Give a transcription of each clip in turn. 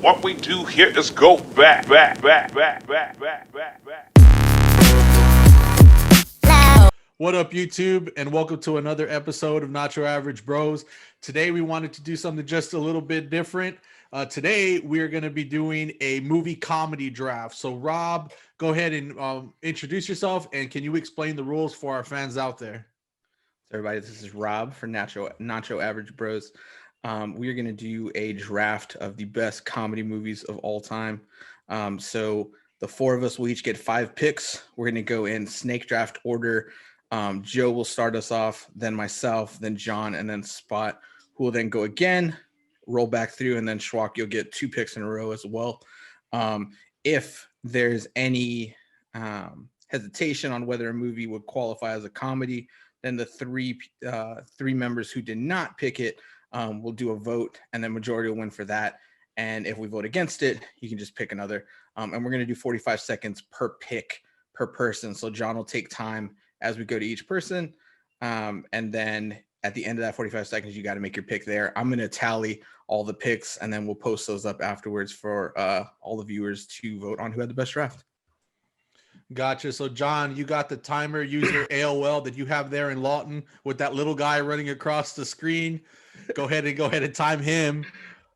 What we do here is go back. What up, YouTube, and welcome to another episode of Nacho Average Bros. Today, we wanted to do something just a little bit different. Today, we're going to be doing a movie comedy draft. So, Rob, go ahead and introduce yourself, and can you explain the rules for our fans out there? Everybody, this is Rob for Nacho Average Bros. We are going to do a draft of the best comedy movies of all time. So the four of us will each get 5 picks. We're going to go in snake draft order. Joe will start us off, then myself, then John, and then Spot, who will then go again, roll back through, and then Schwak, you'll get 2 picks in a row as well. If there's any hesitation on whether a movie would qualify as a comedy, then the three members who did not pick it will do a vote, and then majority will win for that. And if we vote against it, you can just pick another. And we're going to do 45 seconds per pick per person. So John will take time as we go to each person. And then at the end of that 45 seconds, you got to make your pick there. I'm going to tally all the picks, and then we'll post those up afterwards for all the viewers to vote on who had the best draft. Gotcha. So, John, you got the timer. Use your AOL that you have there in Lawton with that little guy running across the screen. Go ahead and time him.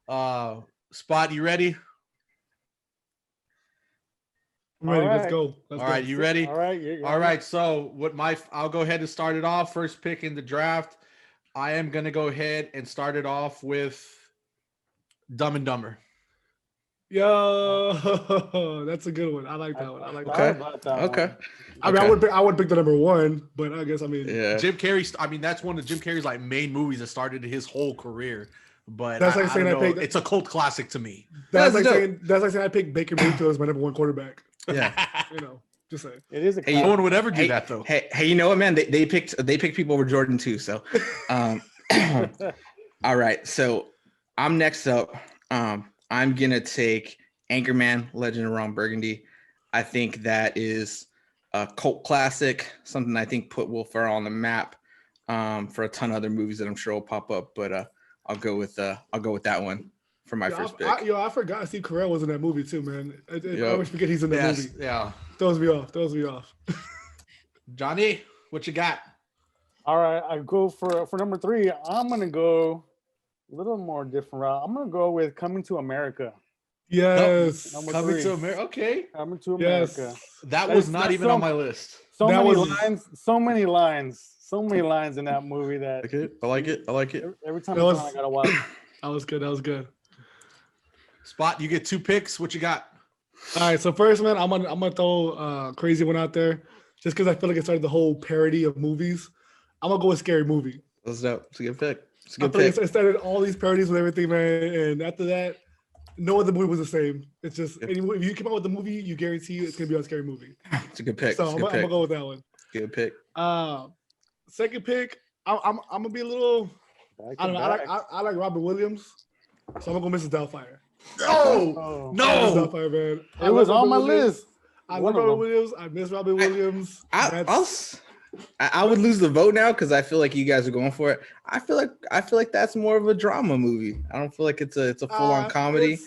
Spot, you ready? I'm ready. Let's go. All right, you ready? All right. All right. So, I'll go ahead and start it off. First pick in the draft. I am gonna go ahead and start it off with Dumb and Dumber. Yo, that's a good one. I like that one. Okay. I mean, I would pick the number 1, but I guess Yeah. Jim Carrey. I mean, that's one of Jim Carrey's like main movies that started his whole career. But that's like saying I picked. It's a cult classic to me. That's like saying I picked Baker Mayfield as my number 1 quarterback. Yeah. Just saying. It is a Hey, no one would ever do that though. Hey, you know what, man? They picked people over Jordan too. So, all right. So I'm next up. I'm gonna take Anchorman: Legend of Ron Burgundy. I think that is a cult classic, something I think put Will Ferrell on the map for a ton of other movies that I'm sure will pop up. But I'll go with that one for my first pick. I forgot Steve Carell was in that movie too, man. I always forget he's in the movie. Yeah. Throws me off. Johnny, what you got? All right, I go for number 3. I'm gonna go a little more different route. I'm gonna go with Coming to America. Yes. Number Coming 3. to America. Okay. Coming to Yes. America. That was not even on my list. So That many was- lines. So many lines in that movie that I like it. every time That I gotta watch. That was good. Spot, you get 2 picks. What you got? All right, so first, man, I'm gonna throw a crazy one out there, just because I feel like it started the whole parody of movies. I'm gonna go with Scary Movie. That's dope. It's a good pick. I feel like it started all these parodies with everything, man. And after that, no other movie was the same. It's just if you come out with the movie, you guarantee it's gonna be a Scary Movie. It's a good pick. So I'm gonna go with that one. Good pick. Second pick, I'm gonna be a little. I don't know. I like Robin Williams, so I'm gonna go Mrs. Doubtfire. Oh. No. Mrs. Doubtfire, man. It was on my list. I love Robin Williams. I miss Robin Williams. I would lose the vote now because I feel like you guys are going for it. I feel like that's more of a drama movie. I don't feel like it's a full on comedy.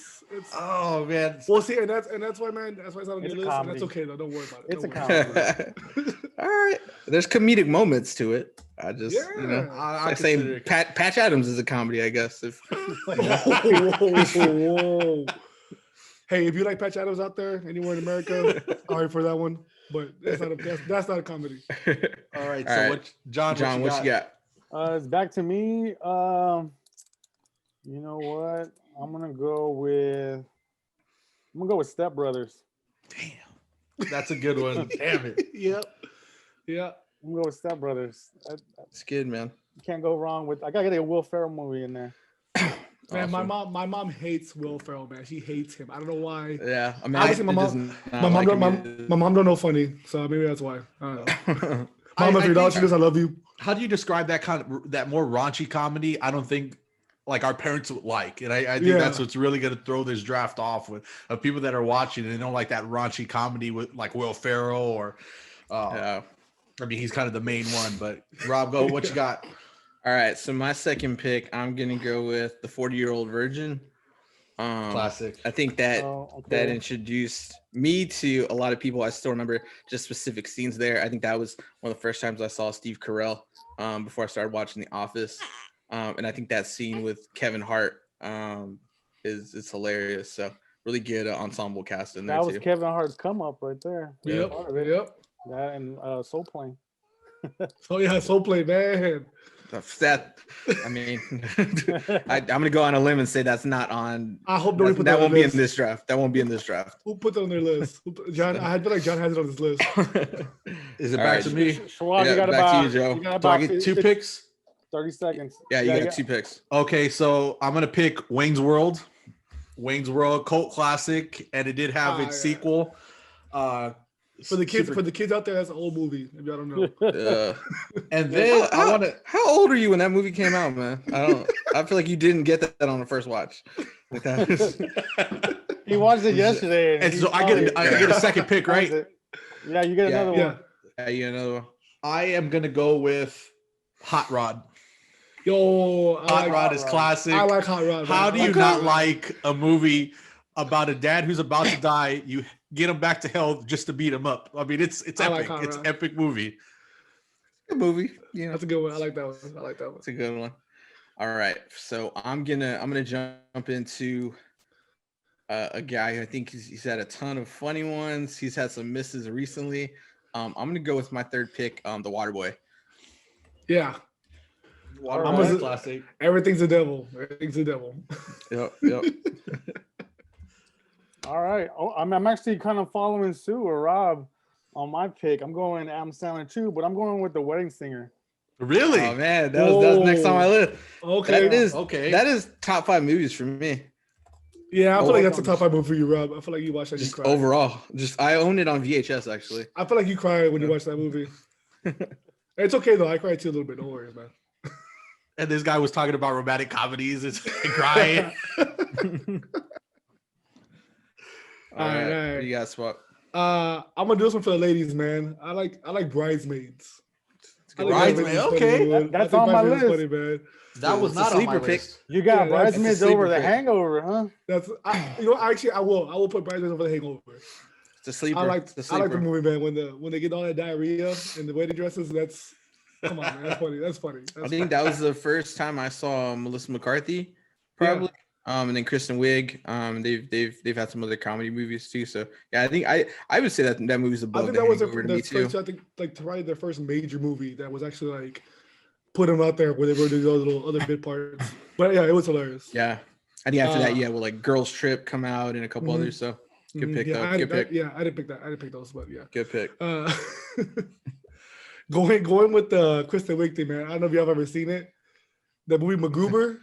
Oh man. Well, see, and that's why, man. That's why it's on the It's a list. And comedy. that's okay though. Don't worry about it. It's a Don't worry. comedy. All right. There's comedic moments to it. I just I like consider saying it- Patch Adams is a comedy, I guess. If Whoa. Hey, if you like Patch Adams out there anywhere in America, sorry for that one, but that's not a comedy. All right. All So right. what, John, John, what you got? It's back to me. You know what? I'm gonna go with Step Brothers. Damn. That's a good one. Damn it. Yeah. I'm gonna go with Step Brothers. It's good, man. You can't go wrong with. I gotta get a Will Ferrell movie in there. Man, Awesome. my mom hates Will Ferrell, man. She hates him. I don't know why. Yeah, I mean, Obviously, my mom don't know funny, so maybe that's why. I don't know. Mom, if you're watching this, I love you. How do you describe that that more raunchy comedy? I don't think like our parents would like, and I think that's what's really going to throw this draft off with of people that are watching and they don't like that raunchy comedy with like Will Ferrell or. I mean, he's kind of the main one, but Rob, go. What you got? All right, so my second pick, I'm gonna go with The 40-Year-Old Virgin. Classic. I think that Oh, that okay. introduced me to a lot of people. I still remember just specific scenes there. I think that was one of the first times I saw Steve Carell before I started watching The Office. And I think that scene with Kevin Hart is hilarious. So really good ensemble cast in there That was too. Kevin Hart's come up right there. Yep. Part of it. Yep. That and Soul Plane. So yeah, Soul Plane, man. That I mean, I'm gonna go on a limb and say that's not on. I hope nobody put That that on won't the be in list. this draft. That won't be in this draft. Who put that on their list? John, I feel like John has it on his list. Is it All back right. to me? Schwab, Yeah, you got back to about you, Joe. You got Do I about get two 50 picks? 30 seconds. Yeah, you got 2 picks. Okay, so I'm gonna pick Wayne's World. Wayne's World, cult classic, and it did have its Yeah. sequel. For the kids out there, that's an old movie. If y'all don't know. And then I want to. How old are you when that movie came out, man? I feel like you didn't get that on the first watch. Like that. He watched it yesterday. And he so I probably- get a second pick, right? Yeah, you get Yeah. another Yeah. one. Yeah, you get another one. I am gonna go with Hot Rod. Yo, Hot Rod is classic. I like Hot Rod. How man. do I you like not Hot Rod. like a movie about a dad who's about to die? You get him back to hell just to beat him up. I mean, it's I like epic. Hot It's Rod. epic movie. Good movie. You know, That's a good one. I like that one. I like that one. it's a good one. All right, so I'm gonna jump into a guy who I think he's had a ton of funny ones. He's had some misses recently. I'm gonna go with my third pick, The Waterboy. Yeah, Waterboy is right. classic. everything's a devil. Everything's a devil. Yep. All right. Oh, I'm actually kind of following Sue or Rob on my pick. I'm going Adam Sandler too, but I'm going with The Wedding Singer. Really? Oh man, that was next on my list. Okay. That is top 5 movies for me. Yeah, I feel like that's a welcome. top 5 movie for you, Rob. I feel like you watch that. Just you cry. overall, I own it on VHS actually. I feel like you cry when you watch that movie. It's okay though. I cry too a little bit. Don't worry, man. And this guy was talking about romantic comedies. It's crying. All right, right. what do you got, Swap? I'm gonna do this one for the ladies, man. I like Bridesmaids. I like Bridesmaids, is funny, okay. man. That's I think on my Bridesmaids is list. Funny, man. That was It's a not on my sleeper pick. list. You got Yeah, that's- Bridesmaids it's a sleeper over The pick. Hangover, huh? Actually, I will put Bridesmaids over The Hangover. It's a sleeper. I like It's a the sleeper. movie, man. When they get all that diarrhea and the wedding dresses, that's come on, man. That's funny. That's funny. I think that was the first time I saw Melissa McCarthy, probably. And then Kristen Wiig. They've had some other comedy movies too. So yeah, I think I would say that movie's I above think The that was Hangover to their me too. first. I think like probably their first major movie that was actually like put them out there where they were doing those little other bit parts. But yeah, it was hilarious. Yeah, I think after that, Uh, will like Girls Trip come out and a couple Mhm. others. So good pick Yeah, though. I Good pick. I didn't pick that. I didn't pick those, but yeah. Good pick. Going with the Kristen Wiig thing, man. I don't know if y'all have ever seen it. The movie MacGruber.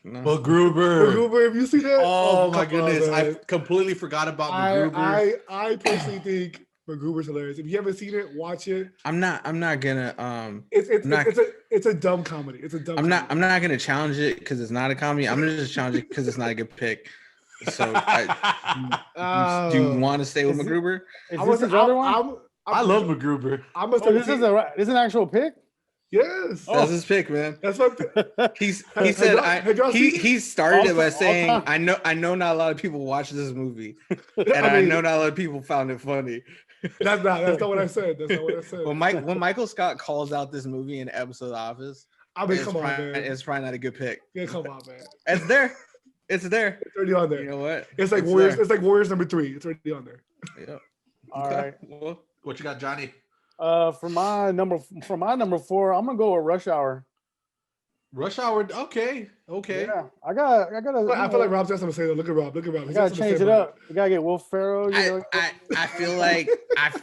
No. MacGruber. MacGruber, have you seen that? Oh my come on, goodness. I man. completely forgot about MacGruber. I personally think MacGruber's hilarious. If you haven't seen it, watch it. I'm not gonna It's a dumb comedy. It's a dumb. I'm not comedy. gonna challenge it because it's not a comedy. I'm gonna just challenge it because it's not a good pick. So do you want to stay with Is it- MacGruber? Is I this his other one? I love MacGruber. I'm gonna Oh, this is an actual pick? yes. That's his pick, man. That's what. He Have said y'all seen it? he started it by All saying time. I know not a lot of people watch this movie and I I mean, know not a lot of people found it funny. that's not what I said. That's not what I said. When Michael Scott calls out this movie in an episode of The Office, I mean, it's come on, probably, man. it's probably not a good pick. Yeah, come on, man. It's there. It's there. It's already on there. You know what? It's like It's Warriors. there. It's like Warriors number 3. It's already on there. Yeah. All Okay. right. Well, What you got, Johnny? For my number 4, I'm gonna go with Rush Hour. Rush Hour. Okay. Yeah, I gotta. I feel like Rob's got something to say. Though. Look at Rob. Look at Rob. I He's gotta got something to change say it about up. You gotta get Will Ferrell. I feel like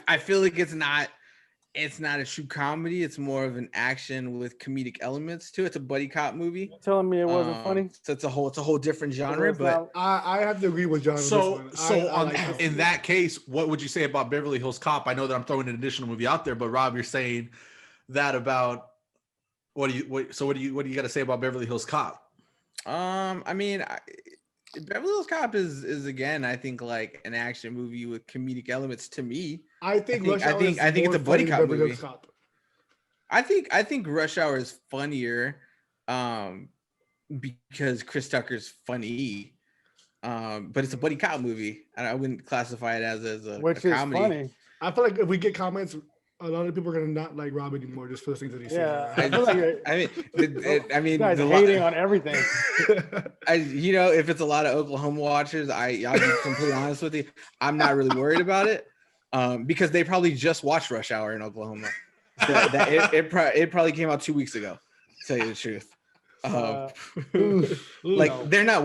I feel like it's not a true comedy. It's more of an action with comedic elements to it. It's a buddy cop movie. telling me it wasn't funny. So it's a whole different genre. It's But not- I have to agree with John. So, on this one. I on, like this in one. that case, what would you say about Beverly Hills Cop? I know that I'm throwing an additional movie out there, but Rob, you're saying that about what do you got to say about Beverly Hills Cop? I mean, Beverly Hills Cop is again, I think, like an action movie with comedic elements to me. I think I think it's a buddy cop movie. I think Rush Hour is funnier because Chris Tucker's funny. but it's a buddy cop movie. I wouldn't classify it as a Which a is comedy. funny. I feel like if we get comments, a lot of people are gonna not like Rob anymore just for the things that he Yeah, said. I feel like I mean, you guys the hating on everything. if it's a lot of Oklahoma watchers, I'll be completely honest with you. I'm not really worried about it, because they probably just watched Rush Hour in Oklahoma. So it probably came out 2 weeks ago. To tell you the truth. Like they're not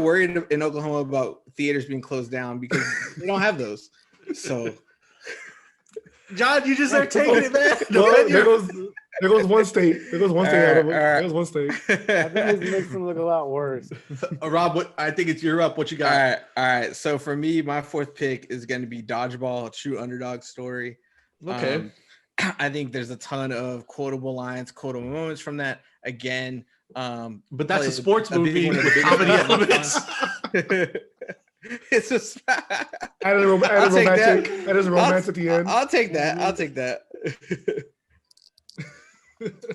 worried in Oklahoma about theaters being closed down because they don't have those. So John, you just are taking it, man. Well, there goes one state. There goes one state out of it. All right. There goes one state. I think this makes them look a lot worse. Rob, I think it's you're up. What you got? all right. So for me, my fourth pick is going to be Dodgeball, a true underdog story. Okay. I think there's a ton of quotable lines, quotable moments from that. Again, But that's probably a sports big movie one of with the comedy biggest elements. It's just Add a I'll take that. romantic. That is a romance at the end. I'll take that. I'll take that.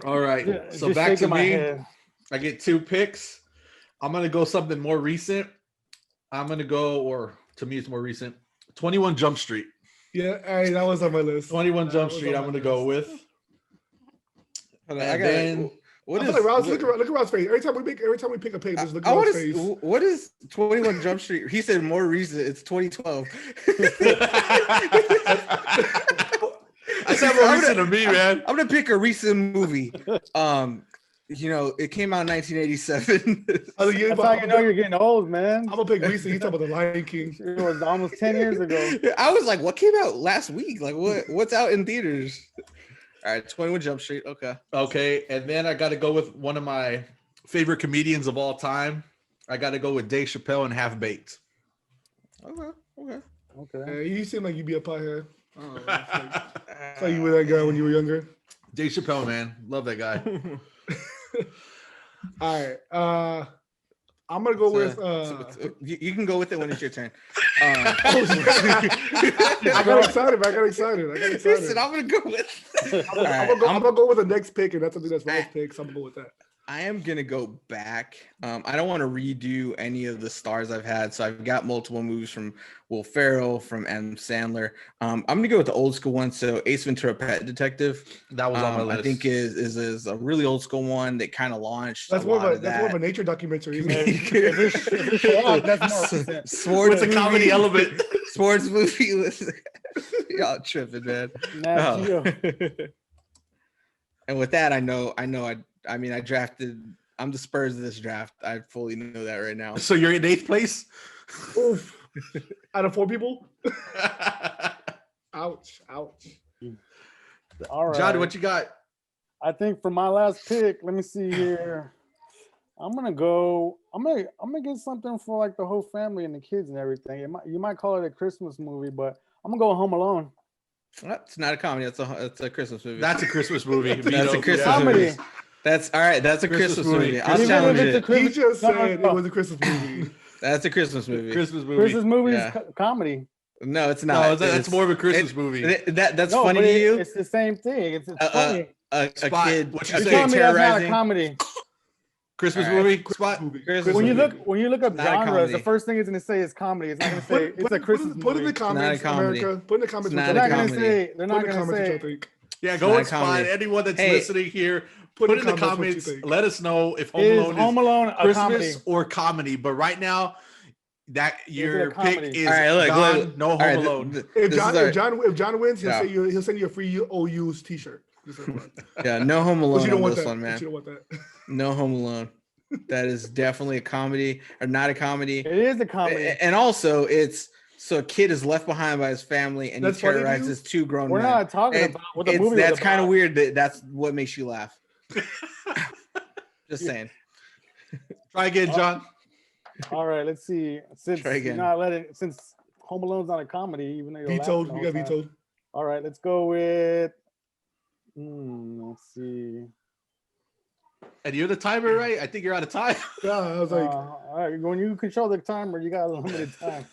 All right. Yeah, So just back to shaking my me. head. I get 2 picks. I'm gonna go something more recent. I'm gonna go, or to me, it's more recent. 21 Jump Street. Yeah, hey, that was on my list. 21 That Jump was Street. on I'm my gonna go list. with. I And got then what I is feel like Rob's, look at Rob's face. Every time we pick a pick, just look at I Rob's want face. to. What is 21 Jump Street? He said more recent. It's 2012. I said more recent to me, man. I'm gonna pick a recent movie. It came out in 1987. I was like, yeah, That's but how you know you're getting old, man. I'm gonna pick recent. He's talking about the Lion King. It was almost 10 years ago. I was like, what came out last week? Like, what's out in theaters? All right, 21 Jump Street. Okay. Okay, and then I got to go with one of my favorite comedians of all time. I got to go with Dave Chappelle and Half Baked. Okay. You seem like you'd be a pothead. It's like you were that guy when you were younger. Dave Chappelle, man, love that guy. All right. I'm gonna go with. You can go with it when it's your turn. I got excited. Listen, I'm gonna go with. I'm gonna go with the next pick, and that's something that's Rob's pick. So I'm gonna go with that. I am gonna go back. I don't want to redo any of the stars I've had, so I've got multiple movies from Will Ferrell, from Adam Sandler. I'm gonna go with the old school one. So Ace Ventura: Pet Detective. That was on my list. I think is a really old school one that kind of launched. That's a more lot of a nature documentary. Isn't it? If it's long, that's more recent. Sports With a comedy element. Sports movie. Y'all tripping, man. Nat Geo. And with that, I mean, I drafted. I'm the Spurs of this draft. I fully know that right now. So you're in 8th place? Oof. Out of 4 people. Ouch. All right. John, what you got? I think for my last pick, let me see here. I'm gonna get something for like the whole family and the kids and everything. You might call it a Christmas movie, but I'm gonna go Home Alone. It's not a comedy. It's a Christmas movie. That's a Christmas movie. That's a Christmas Comedy. movie. That's all right. That's a Christmas movie. I'll Even challenge if it's a it. Christmas- He just No, said no. it was a Christmas movie. That's a Christmas movie. Christmas movie. Christmas movies, Yeah. comedy. No, it's No, not. that's more of a Christmas movie. That's No, funny but to you. It's the same thing. It's funny. A Spot, kid, what you a You're say, kid telling me that's not a terrorizing. comedy. Christmas All right. movie? Spot? Christmas When you movie. look up Not a genres, comedy. the first thing it's gonna say is comedy. It's not gonna say it's a Christmas Put in movie. the comments, comedy. America. Put in the comments. It's what not y'all a They're not think. gonna comedy. say. They're Put not in the gonna comments what y'all say. think. Yeah, It's go not and a spot comedy. anyone that's Hey. listening here. Put Put in in the the comments comments. what you think. Let us know if Home Is Alone Home is Alone a Christmas comedy? or comedy. But right now, that your a pick comedy? is All right, look, gone. look. No Home All right, Alone. If John wins, he'll Yeah. send you a free OU's T-shirt. Just like that. Yeah, no Home But Alone you don't on want this that. one, But man. you don't want that. No Home Alone. That is definitely a comedy or not a comedy. It is a comedy. And also, it's so a kid is left behind by his family and That's he funny to you? terrorizes 2 grown We're men. not talking And about what the movie. That's kind of weird. That's what makes you laugh. Just saying. Try again, John. All right, let's see. Since Try again. you're not letting, since Home Alone's not a comedy, even though you're Vetoed. laughing You the got whole time. vetoed. All right, let's go with. Let's see. And you're the timer, right? I think you're out of time. Yeah, I was like, All right, when you control the timer, you got a limited time.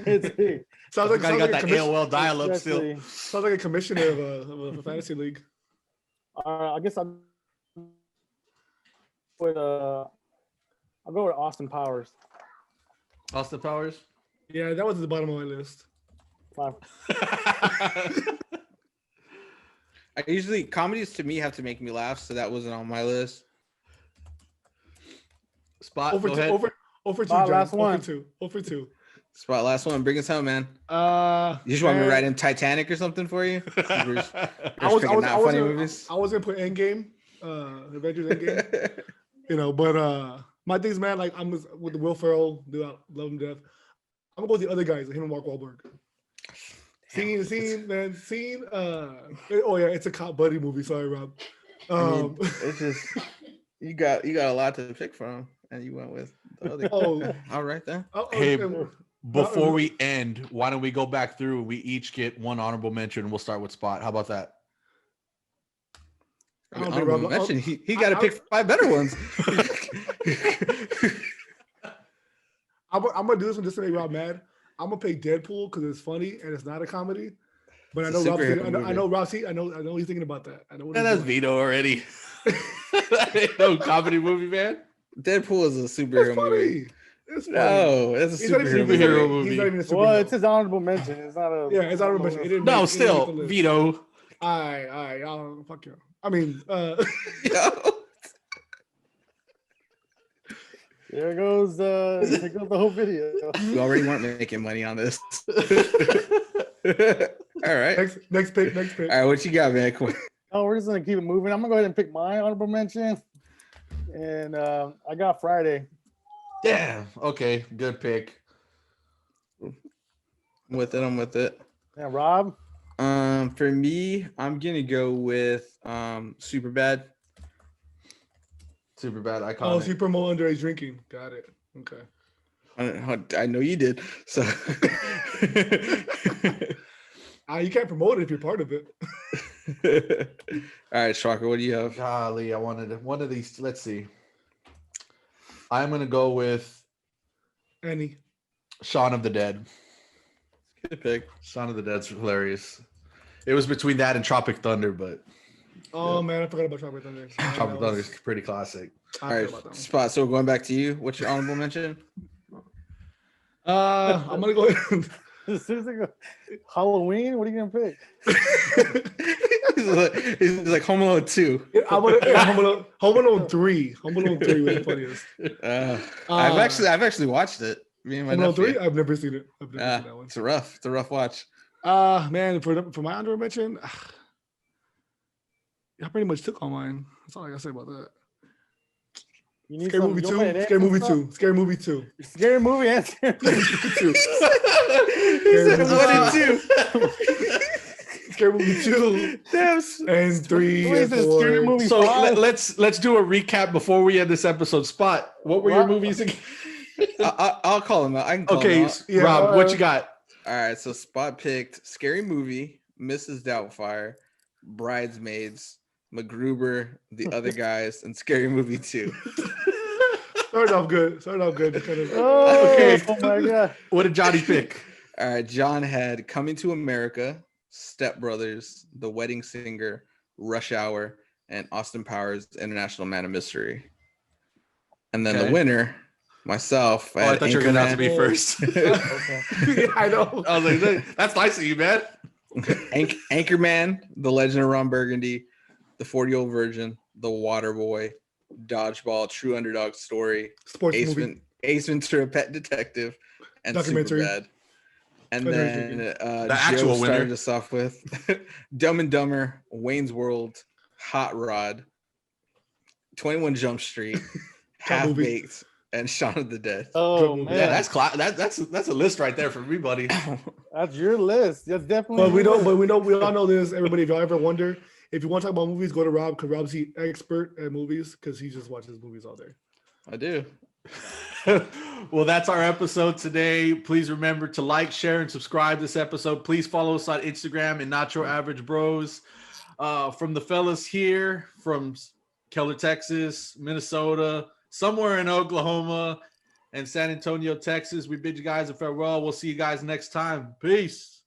It's big. sounds like I got a that commission- AOL dial-up still. Especially- sounds like a commissioner of a fantasy league. I guess I'll go with Austin Powers. Austin Powers. Yeah, that was at the bottom of my list. 5. I usually comedies to me have to make me laugh, so that wasn't on my list. Spot. Over Go two, ahead. over 2, Spot, John. last Over one. 2. Over 2. Spot, last one. Bring us home, man. You just want me to Man, write in Titanic or something for you? We're just I was picking not funny gonna, movies. I was gonna put Endgame, Avengers Endgame. But my things, man, like I'm with the Will Ferrell, dude, I love him to death. I'm gonna go with the other guys, like him and Mark Wahlberg. Oh yeah, it's a cop buddy movie. Sorry, Rob. I mean, it's just you got a lot to pick from, and you went with the other. Oh. All right then. Hey, before we end, why don't we go back through? We each get one honorable mention. We'll start with Spot. How about that? I don't think Rob. He got to pick 5 better ones. I'm gonna do this one just to make Rob mad. I'm gonna pick Deadpool because it's funny and it's not a comedy. But I know Rob's thinking, I know Rob. I know he's thinking about that. I know. And that's Vito already. That ain't no comedy movie, man. Deadpool is a superhero movie. It's funny. No, it's a superhero movie. He's not even a superhero. Well, it's his honorable mention. It's not a. Yeah, it's honorable mention. It didn't No, make- it didn't still make the list. Vito. All right, fuck you. I mean, There goes the whole video. You already weren't making money on this. All right. next pick. All right, what you got, man? Come on. Oh, we're just gonna keep it moving. I'm gonna go ahead and pick my honorable mention, and I got Friday. Yeah. Okay. Good pick. I'm with it. Yeah, Rob. For me, I'm gonna go with Superbad. Super bad. Iconic. Oh, so you promote underage drinking. Got it. Okay. I know you did. So You can't promote it if you're part of it. all right, Shocker, what do you have? Golly, I wanted one of these. Let's see. I'm gonna go with Annie. Shaun of the Dead. Good pick. Shaun of the Dead's hilarious. It was between that and Tropic Thunder, but Oh man, I forgot about Tropic Thunder. Tropic Thunder is pretty classic. All right, Spot. So going back to you. What's your honorable mention? I'm gonna go ahead. Seriously, Halloween. What are you gonna pick? He's like Home Alone 2. I'm gonna Home Alone 3. Home Alone 3 was the funniest. I've actually watched it. Me and my Home Alone nephew. 3. I've never seen it. I've never seen that one. It's a rough watch. Man, for my honorable mention, I pretty much took all mine. That's all I gotta say about that. You need Scary some- movie you 2. want me to Scary answer movie stuff? 2. Scary movie 2. Scary movie and scary movie. He said 1 and 2. Scary movie 2 and 3 Wait, and is it Scary 4. Movie So 5? let's do a recap before we end this episode. Spot. What were your Rob- movies again? I'll call him out. I can call him Okay, out. Yeah, Rob, what you got? All right, so Spot picked Scary Movie, Mrs. Doubtfire, Bridesmaids, MacGruber, The Other Guys, and Scary Movie 2. Started off good. Kind of, Oh, Okay. oh my god. What did Johnny pick? All right, John had Coming to America, Step Brothers, The Wedding Singer, Rush Hour, and Austin Powers International Man of Mystery. And then Okay. the winner, myself. I thought you were gonna have to be Anchorman. first. Okay. yeah, I know. I was like, that's nice of you, man. Anchorman, The Legend of Ron Burgundy, The 40-Year-Old Virgin, The Water Boy, Dodgeball, True Underdog Story, Sports movie. Ace Ventura, Pet Detective, and Documentary. Superbad. And What then The Joe actual winner. started us off with Dumb and Dumber, Wayne's World, Hot Rod, 21 Jump Street, Half movie. Baked, and Shaun of the Dead. Oh Good man, Yeah, that's a list right there for me, buddy. that's your list. That's definitely. But we your know, list. we all know this. Everybody, if y'all ever wonder, if you want to talk about movies, go to Rob because Rob's the expert at movies because he just watches movies all day. I do. Well, that's our episode today. Please remember to like, share, and subscribe this episode. Please follow us on Instagram and NachoAverageBros. From the fellas here, from Keller, Texas, Minnesota, somewhere in Oklahoma, and San Antonio, Texas, we bid you guys a farewell. We'll see you guys next time. Peace.